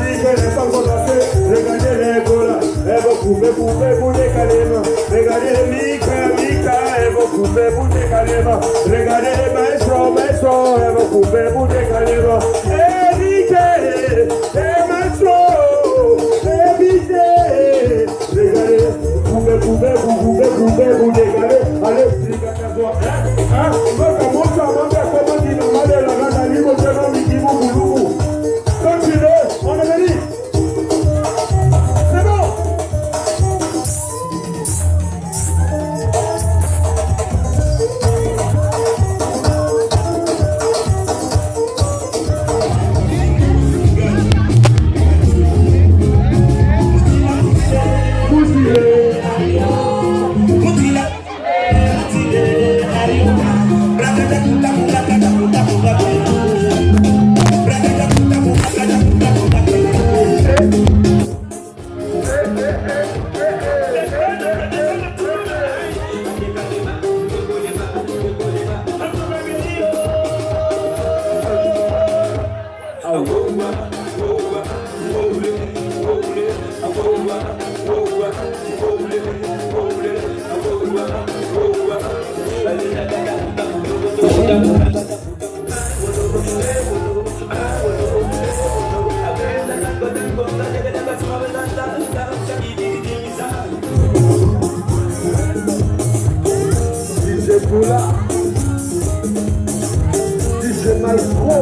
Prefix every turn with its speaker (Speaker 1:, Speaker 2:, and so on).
Speaker 1: dit que les femmes sont dansées. Regardez les golas, elles vont couper pour décaler. Regardez Mika, elles vont couper pour décaler. Regardez maestro, elles vont couper pour décaler. Maestro, regardez, couper pour décaler. Allez, continuez, on est venu. C'est bon. DJ Boula, DJ Maestro.